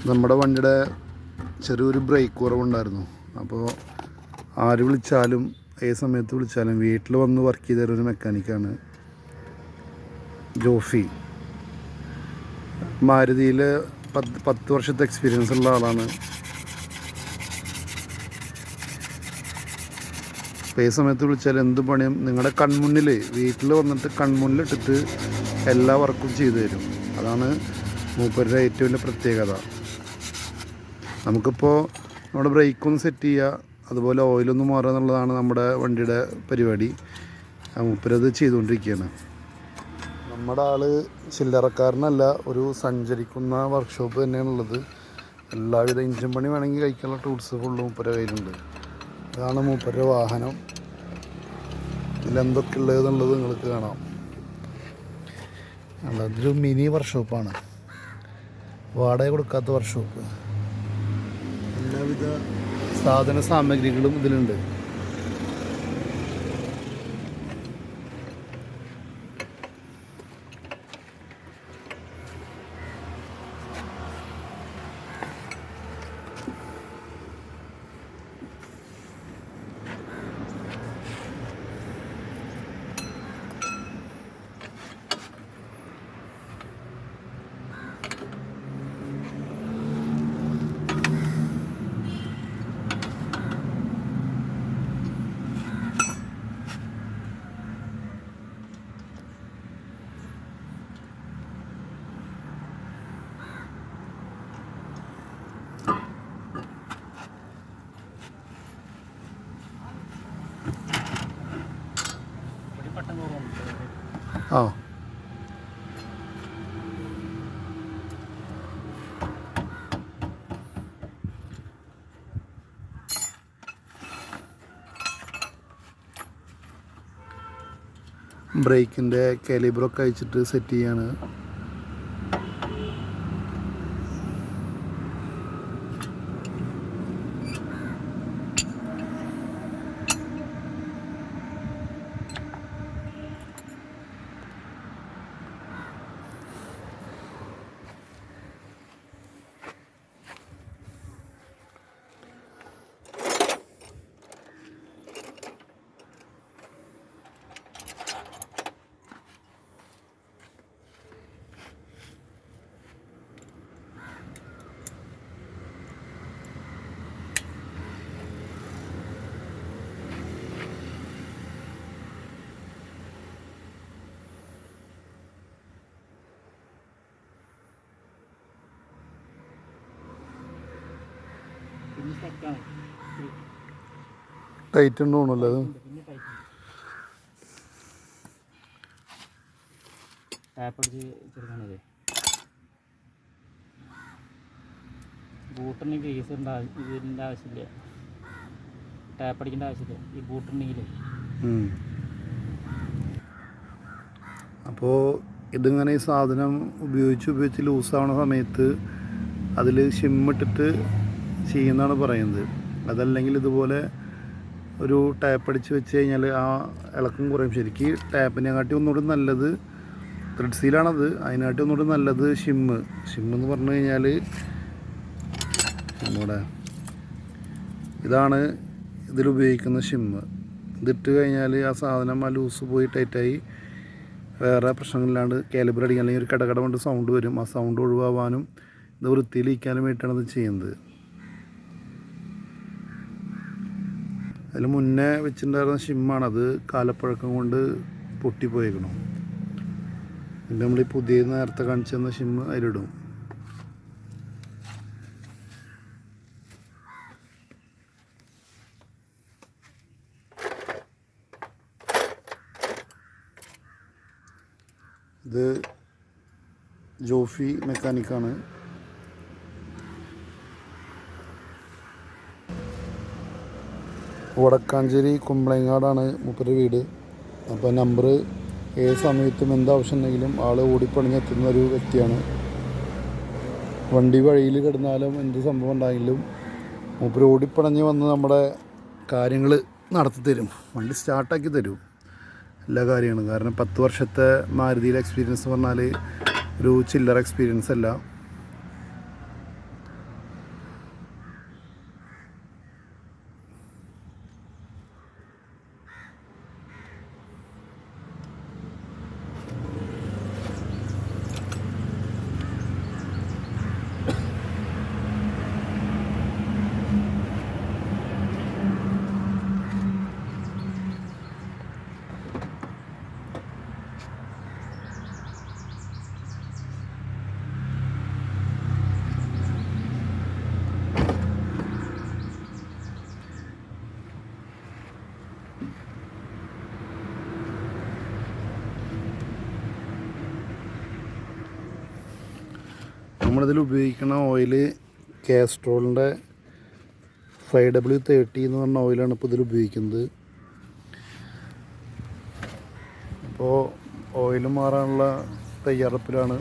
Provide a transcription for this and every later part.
നമ്മുടെ വണ്ടിയുടെ ചെറിയൊരു ബ്രേക്ക് കുറവുണ്ടായിരുന്നു. അപ്പോൾ ആര് വിളിച്ചാലും ഏത് സമയത്ത് വിളിച്ചാലും വീട്ടിൽ വന്ന് വർക്ക് ചെയ്ത ഒരു മെക്കാനിക്കാണ് ജോഫി. മാരുതിയിൽ 10 വർഷത്തെ എക്സ്പീരിയൻസ് ഉള്ള ആളാണ്. അപ്പോൾ ഏത് സമയത്ത് വിളിച്ചാലും എന്ത് പണിയും നിങ്ങളുടെ കൺമുന്നിൽ വീട്ടിൽ വന്നിട്ട് കൺമുന്നിലിട്ടിട്ട് എല്ലാ വർക്കും ചെയ്തു തരും. അതാണ് മൂപ്പരുടെ ഏറ്റവും വലിയ പ്രത്യേകത. നമുക്കിപ്പോൾ നമ്മുടെ ബ്രേക്കൊന്ന് സെറ്റ് ചെയ്യുക, അതുപോലെ ഓയിലൊന്ന് മാറുക എന്നുള്ളതാണ് നമ്മുടെ വണ്ടിയുടെ പരിപാടി. മൂപ്പരത് ചെയ്തുകൊണ്ടിരിക്കുകയാണ്. നമ്മുടെ ആൾ ചില്ലറക്കാരനല്ല, ഒരു സഞ്ചരിക്കുന്ന വർക്ക്ഷോപ്പ് തന്നെയാണുള്ളത്. എല്ലാവിധ എഞ്ചിൻ പണി വേണമെങ്കിൽ കഴിക്കാനുള്ള ടൂൾസ് ഫുള്ള് മൂപ്പരുടെ കയ്യിലുണ്ട്. അതാണ് മൂപ്പരുടെ വാഹനം. ഇതിലെന്തൊക്കെ ഉള്ളതെന്നുള്ളത് നിങ്ങൾക്ക് കാണാം. അതൊരു മിനി വർക്ക്ഷോപ്പാണ്, വാടക കൊടുക്കാത്ത വർക്ക്ഷോപ്പ്. എല്ലാവിധ സാധന സാമഗ്രികളും ഇതിലുണ്ട്. ആ ബ്രേക്കിൻ്റെ കാലിബറൊക്കെ അയച്ചിട്ട് സെറ്റ് ചെയ്യാണ്. ടൈറ്റ് ഉണ്ടോ അത് ബൂട്ടിന് ഗ്രീസ് ഇതിൻ്റെ ആവശ്യമില്ല, ടാപ്പ് അടിക്കേണ്ട ആവശ്യമില്ല ഈ ബൂട്ടുണ്ടെങ്കിൽ. അപ്പോൾ ഇതിങ്ങനെ ഈ സാധനം ഉപയോഗിച്ച് ലൂസാവണ സമയത്ത് അതിൽ ഷിമ്മിട്ടിട്ട് ചെയ്യുന്നതാണ് പറയുന്നത്. അതല്ലെങ്കിൽ ഇതുപോലെ ഒരു ടാപ്പ് അടിച്ച് വെച്ച് കഴിഞ്ഞാൽ ആ ഇളക്കം കുറയും. ശരിക്കും ടാപ്പിനെക്കാട്ടി ഒന്നുകൂടി നല്ലത് ത്രെഡ് സീലാണത്. അതിനാട്ടി ഒന്നുകൂടി നല്ലത് ഷിമ്മെന്ന് പറഞ്ഞു കഴിഞ്ഞാൽ നമ്മുടെ ഇതാണ് ഇതിലുപയോഗിക്കുന്ന ഷിമ്മ്. ഇതിട്ട് കഴിഞ്ഞാൽ ആ സാധനം ആ ലൂസ് പോയി ടൈറ്റായി വേറെ പ്രശ്നങ്ങളില്ലാണ്ട് കാലിബർ അടിക്കാൻ, അല്ലെങ്കിൽ ഒരു കടകട കൊണ്ട് സൗണ്ട് വരും. ആ സൗണ്ട് ഒഴിവാകാനും ഇത് വൃത്തിയിലിരിക്കാനും വേണ്ടിയിട്ടാണ് ഇത് ചെയ്യുന്നത്. അതിൽ മുന്നേ വെച്ചിട്ടുണ്ടായിരുന്ന ഷിമ്മാണത്, കാലപ്പഴക്കം കൊണ്ട് പൊട്ടിപ്പോയേക്കണം. പിന്നെ നമ്മൾ ഈ പുതിയ നേരത്തെ കാണിച്ചു തന്ന ഷിമ്മ് അതിലിടും. ഇത് ജോഫി മെക്കാനിക്കാണ്. വടക്കാഞ്ചേരി കുമ്പളങ്ങാടാണ് മൂപ്പരുടെ വീട്. അപ്പോൾ നമ്പർ ഏത് സമയത്തും എന്താവശ്യം ഉണ്ടെങ്കിലും ആൾ ഓടിപ്പണിഞ്ഞെത്തുന്ന ഒരു വ്യക്തിയാണ്. വണ്ടി വഴിയിൽ കിടന്നാലും എന്ത് സംഭവം ഉണ്ടായെങ്കിലും മൂപ്പര് ഓടിപ്പണഞ്ഞ് വന്ന് നമ്മുടെ കാര്യങ്ങൾ നടത്തി തരും, വണ്ടി സ്റ്റാർട്ടാക്കി തരും, എല്ലാ കാര്യങ്ങളും. കാരണം 10 വർഷത്തെ മാരുതിയിലെ എക്സ്പീരിയൻസ് പറഞ്ഞാൽ ഒരു ചില്ലറ എക്സ്പീരിയൻസ് അല്ല. നമ്മളിതിൽ ഉപയോഗിക്കുന്ന ഓയിൽ കാസ്ട്രോളിൻ്റെ 5W30 എന്ന് പറഞ്ഞ ഓയിലാണ് ഇപ്പോൾ ഇതിൽ ഉപയോഗിക്കുന്നത്. അപ്പോൾ ഓയിൽ മാറാനുള്ള തയ്യാറെടുപ്പിലാണ്.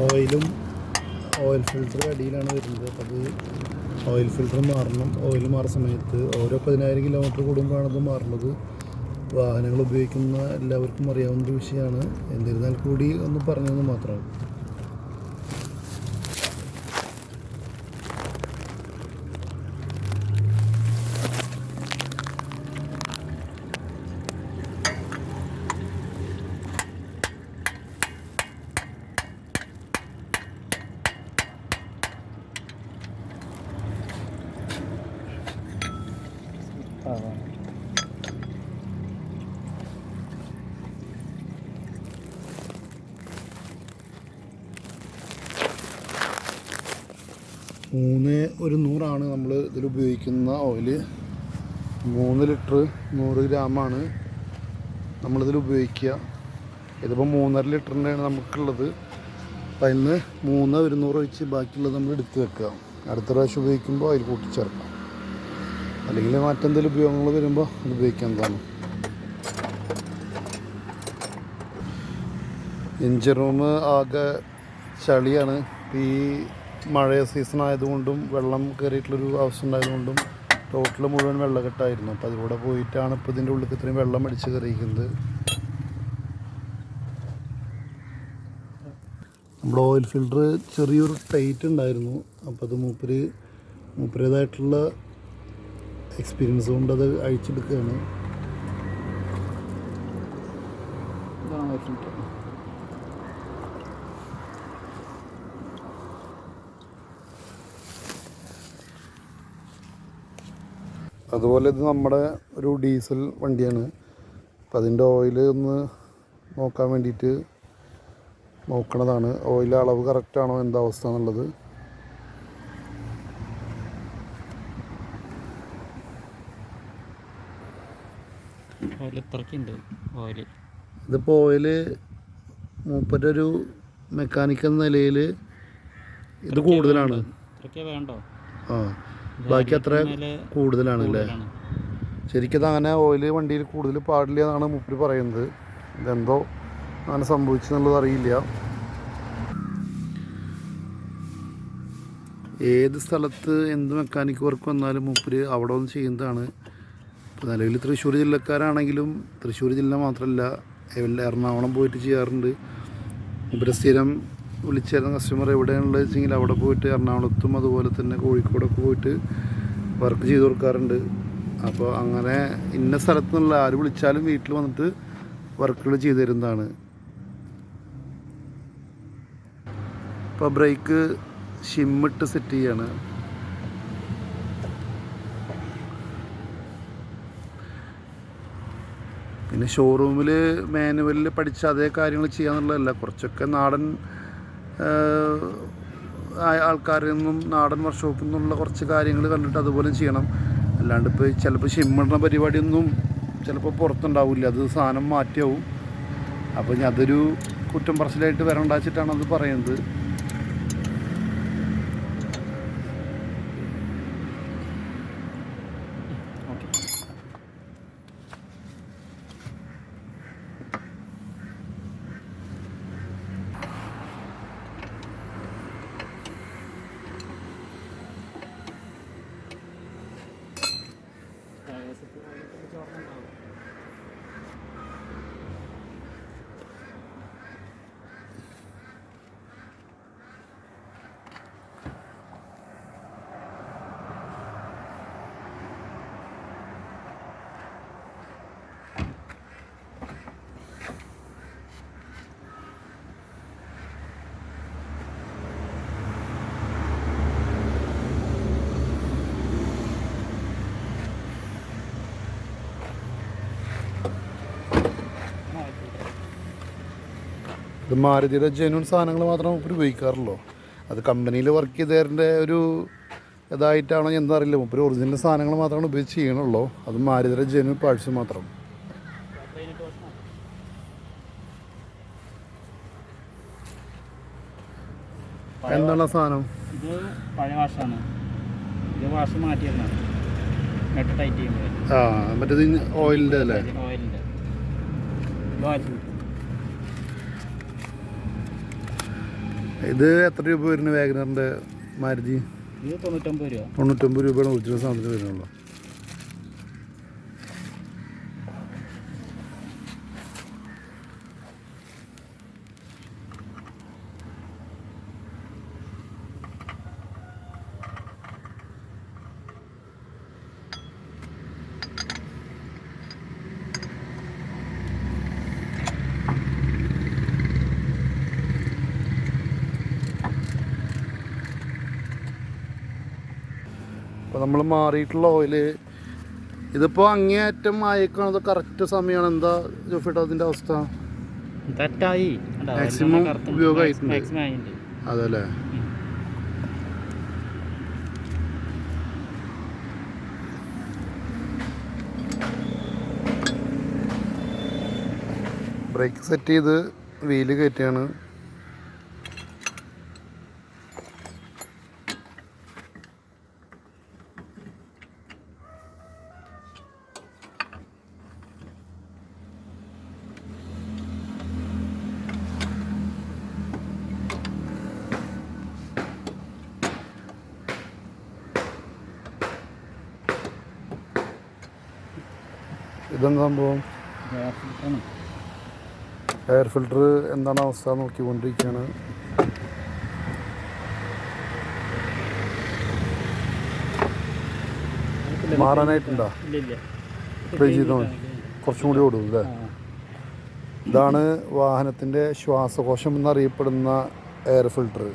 ഓയിലും ഓയിൽ ഫിൽറ്റർ അടിയിലാണ് വരുന്നത്. അപ്പോൾ അത് ഓയിൽ ഫിൽറ്റർ മാറണം. ഓയിൽ മാറുന്ന സമയത്ത് ഓരോ 10,000 കിലോമീറ്റർ കൂടുമ്പോഴാണ് ഇത് മാറുന്നത്. വാഹനങ്ങൾ ഉപയോഗിക്കുന്ന എല്ലാവർക്കും അറിയാവുന്നൊരു വിഷയമാണ്. എന്നിരുന്നാൽ കൂടി ഒന്ന് പറഞ്ഞതെന്ന് മാത്രമാണ്. മൂന്ന് 100 നമ്മൾ ഇതിൽ ഉപയോഗിക്കുന്ന ഓയിൽ. 3 ലിറ്റർ 100 ഗ്രാമാണ് നമ്മളിതിൽ ഉപയോഗിക്കുക. ഇതിപ്പോൾ 3.5 ലിറ്ററിൻ്റെയാണ് നമുക്കുള്ളത്. അപ്പം അതിൽ നിന്ന് 3 ഒഴിച്ച് ബാക്കിയുള്ളത് നമ്മൾ എടുത്ത് വെക്കുക. അടുത്ത പ്രാവശ്യം ഉപയോഗിക്കുമ്പോൾ അതിൽ കൂട്ടിച്ചേർക്കാം. അല്ലെങ്കിൽ മറ്റെന്തെങ്കിലും ഉപയോഗങ്ങൾ വരുമ്പോൾ അത് ഉപയോഗിക്കുന്നതാണ്. എഞ്ചിൻ റൂം ആകെ ചളിയാണ്. ഈ മഴ സീസൺ ആയതുകൊണ്ടും വെള്ളം കയറിയിട്ടുള്ളൊരു ആവശ്യം ഉണ്ടായതുകൊണ്ടും ടോട്ടൽ മുഴുവൻ വെള്ളക്കെട്ടായിരുന്നു. അപ്പോൾ അതിലൂടെ പോയിട്ടാണ് ഇപ്പോൾ ഇതിൻ്റെ ഉള്ളിൽ ഇത്രയും വെള്ളം അടിച്ച് കയറിയിരിക്കുന്നത്. നമ്മുടെ ഓയിൽ ഫിൽറ്റർ ചെറിയൊരു ടൈറ്റ് ഉണ്ടായിരുന്നു. അപ്പോൾ അത് മൂപ്പരേതായിട്ടുള്ള എക്സ്പീരിയൻസ് കൊണ്ട് അത് അഴിച്ചെടുക്കുകയാണ്. ഇതാണ് ഓയിൽ ഫിൽറ്റർ. അതുപോലെ ഇത് നമ്മുടെ ഒരു ഡീസൽ വണ്ടിയാണ്. അപ്പം അതിൻ്റെ ഓയിൽ ഒന്ന് നോക്കാൻ വേണ്ടിയിട്ട് നോക്കണതാണ്. ഓയിൽ അളവ് കറക്റ്റാണോ എന്താ അവസ്ഥ എന്നുള്ളത്. ഇതിപ്പോൾ ഓയിൽ മൂപ്പൻ്റെ ഒരു മെക്കാനിക്കൽ നിലയിൽ ഇത് കൂടുതലാണ്. ആ, ബാക്കി അത്ര കൂടുതലാണ് അല്ലേ? ശരിക്കും അങ്ങനെ ഓയിൽ വണ്ടിയിൽ കൂടുതൽ പാടില്ല എന്നാണ് മൂപ്പര് പറയുന്നത്. ഇതെന്തോ അങ്ങനെ സംഭവിച്ചെന്നുള്ളത് അറിയില്ല. ഏത് സ്ഥലത്ത് എന്ത് മെക്കാനിക് വർക്ക് വന്നാലും മൂപ്പര് അവിടെ വന്ന് ചെയ്യുന്നതാണ്. ഇപ്പോൾ നിലവിൽ തൃശ്ശൂർ ജില്ലക്കാരാണെങ്കിലും തൃശ്ശൂർ ജില്ല മാത്രമല്ല എറണാകുളം പോയിട്ട് ചെയ്യാറുണ്ട്. മൂപ്പര് സ്ഥിരം വിളിച്ചിരുന്ന കസ്റ്റമർ എവിടെയാണുള്ളത് വെച്ചെങ്കിൽ അവിടെ പോയിട്ട് എറണാകുളത്തും അതുപോലെ തന്നെ കോഴിക്കോടൊക്കെ പോയിട്ട് വർക്ക് ചെയ്ത് കൊടുക്കാറുണ്ട്. അപ്പോൾ അങ്ങനെ ഇന്ന സ്ഥലത്ത് നിന്നുള്ള ആര് വിളിച്ചാലും വീട്ടിൽ വന്നിട്ട് വർക്കുകൾ ചെയ്തു തരുന്നതാണ്. ഇപ്പോൾ ബ്രേക്ക് ഷിമ്മിട്ട് സെറ്റ് ചെയ്യാണ്. പിന്നെ ഷോറൂമിൽ മാനുവലിൽ പഠിച്ച അതേ കാര്യങ്ങൾ ചെയ്യാന്നുള്ളതല്ല. കുറച്ചൊക്കെ നാടൻ ആൾക്കാരിൽ നിന്നും നാടൻ വർക്ക്ഷോപ്പിൽ നിന്നുള്ള കുറച്ച് കാര്യങ്ങൾ കണ്ടിട്ട് അതുപോലെ ചെയ്യണം. അല്ലാണ്ട് ഇപ്പോൾ ചിലപ്പോൾ ഷിമ്മിടുന്ന പരിപാടിയൊന്നും ചിലപ്പോൾ പുറത്തുണ്ടാവില്ല. അത് സാധനം മാറ്റിയാവും. അപ്പോൾ ഞാൻ അതൊരു കുറ്റം പറച്ചിലായിട്ട് വരണ്ട വെച്ചിട്ടാണ് അത് പറയുന്നത്. ഇത് മാരുതിയുടെ ജെന്യൂൻ സാധനങ്ങൾ മാത്രം മൂപ്പര് ഉപയോഗിക്കാറുള്ളൂ. അത് കമ്പനിയിൽ വർക്ക് ചെയ്തതിൻ്റെ ഒരു ഇതായിട്ടാണോ എന്താ അറിയില്ല. മൂപ്പര് ഒറിജിനൽ സാധനങ്ങൾ മാത്രമാണ് ഉപയോഗിച്ച് ചെയ്യണുള്ളൂ. അത് മാരുതിയുടെ ജെന്യൂൻ പാർട്സ് മാത്രം. എന്താണ് സാധനം? ഇത് പഴയ വാഷാണ്. ഇത് വാഷ് മാറ്റിയതാണ് നെട്ട് ടൈറ്റ് ചെയ്യുമ്പോൾ. ആ മറ്റേത് ഓയിലിൻ്റെ അല്ലേ? ഓയിലിൻ്റെ ഇത് എത്ര രൂപ വരുന്നു വാഗനറിൻ്റെ മാരുതി? ഇത് 99 രൂപ. 99 രൂപയാണ് ഒറിജിനൽ സാധനത്തിന് വരുന്നുള്ളൂ. അപ്പോൾ നമ്മൾ മാറിയിട്ടുള്ള ഓയിൽ ഇതിപ്പോൾ അങ്ങേയറ്റം ആയേക്കാണത് കറക്റ്റ് സമയമാണ്. എന്താ ജോഫിട്ടോ അതിൻ്റെ അവസ്ഥ? തെറ്റായി മാക്സിമം ഉപയോഗമായിട്ടുണ്ട്. അതെ അല്ലേ? ബ്രേക്ക് സെറ്റ് ചെയ്ത് വീല് കയറ്റിയാണ്. ഇതെന്താ സംഭവം? എയർ ഫിൽറ്റർ എന്താണ് അവസ്ഥ നോക്കിക്കൊണ്ടിരിക്കുകയാണ്. മാറാനായിട്ടുണ്ടോ? ട്രൈ ചെയ്തോ, കുറച്ചും കൂടി ഓടും അല്ലേ? ഇതാണ് വാഹനത്തിൻ്റെ ശ്വാസകോശം എന്നറിയപ്പെടുന്ന എയർ ഫിൽറ്റർ.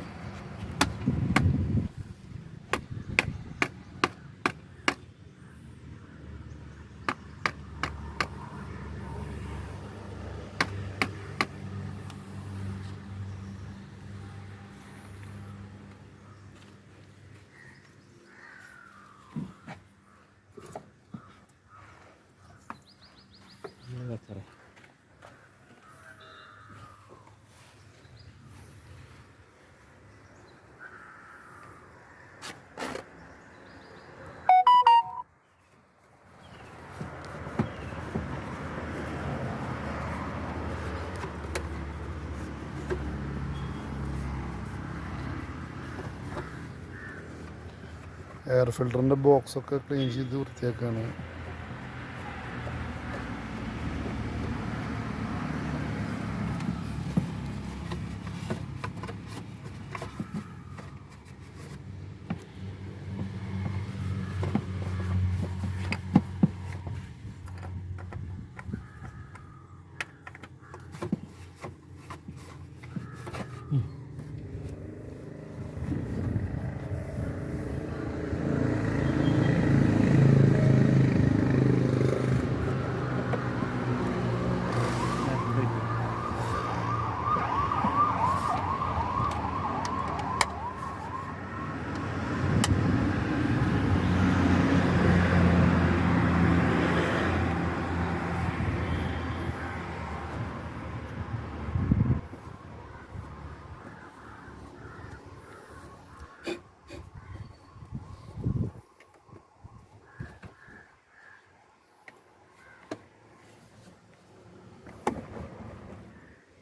എയർ ഫിൽറ്ററിൻ്റെ ബോക്സൊക്കെ ക്ലീൻ ചെയ്ത് വൃത്തിയാക്കാണ്.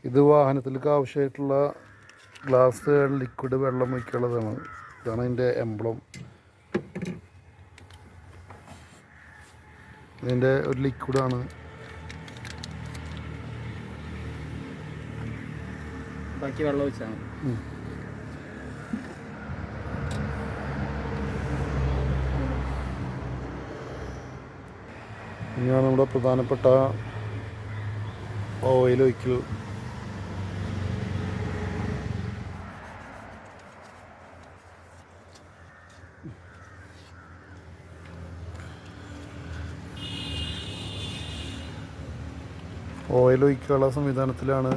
ഇത് വാഹനത്തിലേക്ക് ആവശ്യമായിട്ടുള്ള ഗ്ലാസ് ലിക്വിഡ് വെള്ളം ഒഴിക്കാനുള്ളതാണ്. ഇതാണ് അതിൻ്റെ എംബ്ലം. ഇതിൻ്റെ ഒരു ലിക്വിഡാണ്. ബാക്കി വെള്ളം ഒഴിച്ചാൽ മതി. ഇനിയാണ് നമ്മുടെ പ്രധാനപ്പെട്ട ഓയിൽ ഒഴിക്കൽ. ഓയിൽ ഒഴിക്കാനുള്ള സംവിധാനത്തിലാണ്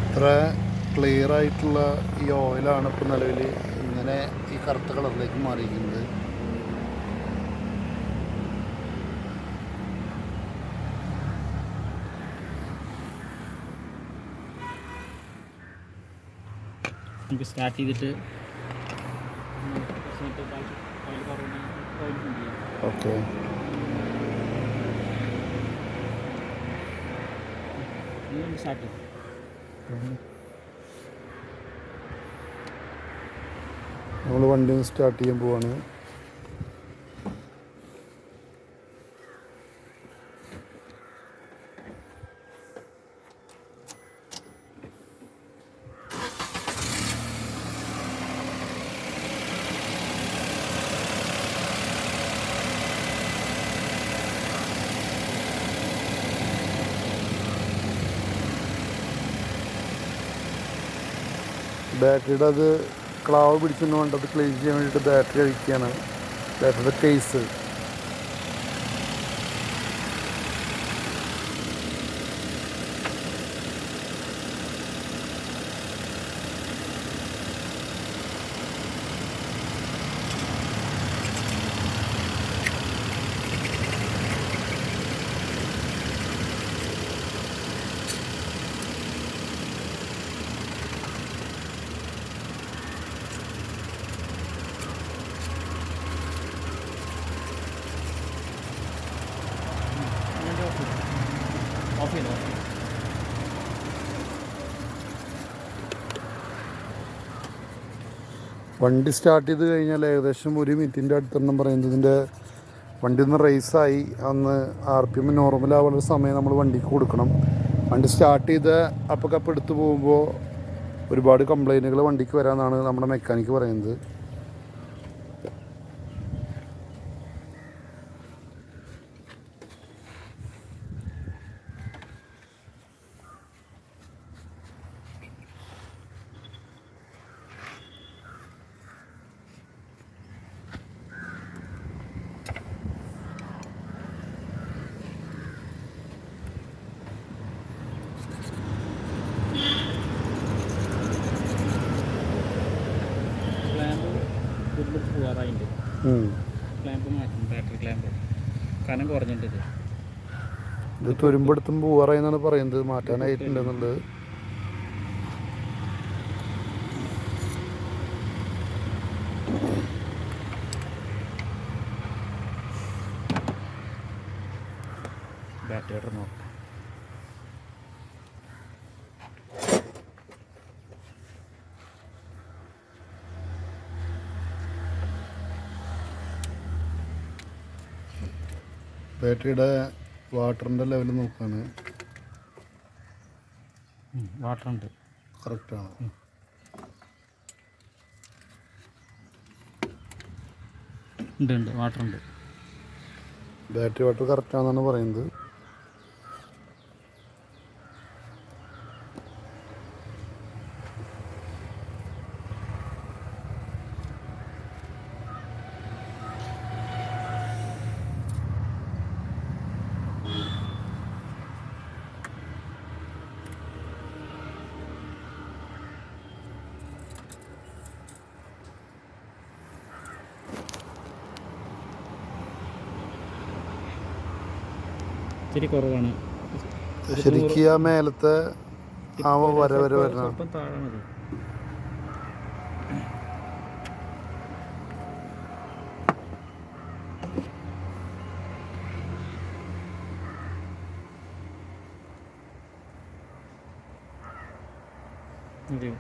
ഇത്ര ക്ലിയർ ആയിട്ടുള്ള ഈ ഓയിലാണ് ഇപ്പോൾ നിലവിൽ ഇങ്ങനെ ഈ കറുത്ത കളറിലേക്ക് മാറിയിരിക്കുന്നത്. നമുക്ക് സ്റ്റാർട്ട് ചെയ്തിട്ട് ഓക്കെ, സ്റ്റാർട്ട് ചെയ്തു. നമ്മൾ വണ്ടി ഒന്ന് സ്റ്റാർട്ട് ചെയ്യാൻ പോവാണ്. ബാറ്ററിയുടെ അത് ക്ലാവ് പിടിച്ചെന്ന് വേണ്ടത് ക്ലീൻ ചെയ്യാൻ വേണ്ടിയിട്ട് ബാറ്ററി അഴിക്കുകയാണ്. ബാറ്ററിയുടെ കേസ് ഓഫ് ചെയ്തോ? വണ്ടി സ്റ്റാർട്ട് ചെയ്ത് കഴിഞ്ഞാൽ ഏകദേശം 1 മിനിറ്റിൻ്റെ അടുത്തെണ്ണം പറയുന്നത് ഇതിൻ്റെ വണ്ടി ഒന്ന് റേസായി അന്ന് RPM നോർമലാവാനുള്ള സമയം നമ്മൾ വണ്ടിക്ക് കൊടുക്കണം. വണ്ടി സ്റ്റാർട്ട് ചെയ്ത് അപ്പൊക്കപ്പം എടുത്ത് പോകുമ്പോൾ ഒരുപാട് കംപ്ലൈൻറ്റുകൾ വണ്ടിക്ക് വരാമെന്നാണ് നമ്മുടെ മെക്കാനിക്ക് പറയുന്നത്. പോകാറായിട്ടുണ്ട്. ക്ലാമ്പ് മാറ്റും, ബാറ്ററി ക്ലാമ്പ് കനം കുറഞ്ഞിട്ടുണ്ട്. ഇത് തുരുമ്പെടുത്തും പോകാറായി എന്നാണ് പറയുന്നത്, മാറ്റാനായിട്ടുണ്ടെന്നുള്ളത്. ബാറ്ററിയുടെ നോക്കാം. ബാറ്ററിയുടെ വാട്ടറിൻ്റെ ലെവൽ നോക്കുകയാണ്. വാട്ടർ ഉണ്ട്, കറക്റ്റാണ്. ഉണ്ട് വാട്ടർ ഉണ്ട്. ബാറ്ററി വാട്ടർ കറക്റ്റാണെന്നാണ് പറയുന്നത്. ഇത്തിരി കുറവാണ് ശരിക്കും. ആ മേലത്തെ ആ വര വരണം. സ്വല്പം താഴെ മതി. മതി.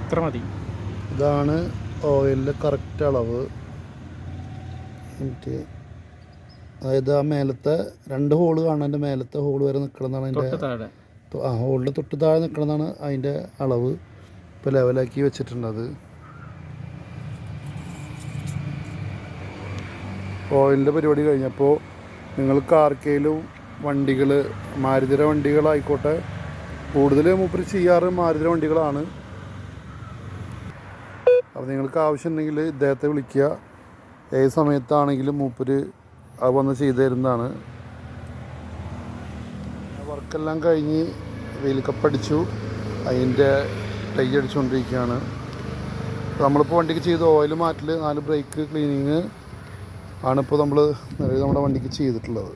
ഇത്ര മതി. ഇതാണ് ഓയിലിൻ്റെ കറക്റ്റ് അളവ്. എനിക്ക് അതായത് ആ മേലത്തെ 2 ഹോള് കാണാൻ്റെ മേലത്തെ ഹോള് വരെ നിൽക്കണമെന്നാണ് അതിൻ്റെ, ആ ഹോളിൻ്റെ തൊട്ട് താഴെ നിൽക്കണമെന്നാണ് അതിൻ്റെ അളവ്. ഇപ്പോൾ ലെവലാക്കി വെച്ചിട്ടുണ്ട്. അത് ഓയിലിൻ്റെ പരിപാടി കഴിഞ്ഞപ്പോൾ നിങ്ങൾക്ക് ആർക്കെങ്കിലും വണ്ടികൾ, മാരുതിയുടെ വണ്ടികളായിക്കോട്ടെ കൂടുതൽ മൂപ്പര് ചെയ്യാറ് മാരുതി വണ്ടികളാണ്. അപ്പോൾ നിങ്ങൾക്ക് ആവശ്യമുണ്ടെങ്കിൽ ഇദ്ദേഹത്തെ വിളിക്കുക. ഏത് സമയത്താണെങ്കിലും മൂപ്പര് അത് വന്ന് ചെയ്തു തരുന്നതാണ്. വർക്കെല്ലാം കഴിഞ്ഞ് വെയിൽ കപ്പടിച്ചു, അതിൻ്റെ ടൈ അടിച്ചുകൊണ്ടിരിക്കുകയാണ്. നമ്മളിപ്പോൾ വണ്ടിക്ക് ചെയ്ത ഓയിൽ മാറ്റൽ, 4 ബ്രേക്ക് ക്ലീനിങ് ആണിപ്പോൾ നമ്മൾ നിലവിൽ നമ്മുടെ വണ്ടിക്ക് ചെയ്തിട്ടുള്ളത്.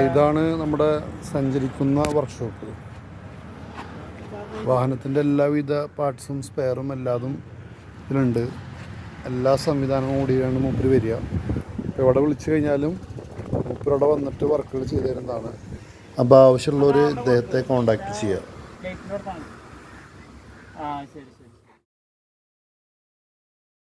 ഇതാണ് നമ്മുടെ സഞ്ചരിക്കുന്ന വർക്ക്ഷോപ്പ്. വാഹനത്തിൻ്റെ എല്ലാവിധ പാർട്സും സ്പെയറും എല്ലാതും ഇതിലുണ്ട്. എല്ലാ സംവിധാനവും കൂടിയാണ് മൂപ്പര് വരിക. അപ്പോൾ എവിടെ വിളിച്ചു കഴിഞ്ഞാലും മൂപ്പരവിടെ വന്നിട്ട് വർക്കുകൾ ചെയ്തു തരുന്നതാണ്. അപ്പോൾ ആവശ്യമുള്ളവർ ഇദ്ദേഹത്തെ കോൺടാക്റ്റ് ചെയ്യുക. ആ ശരി.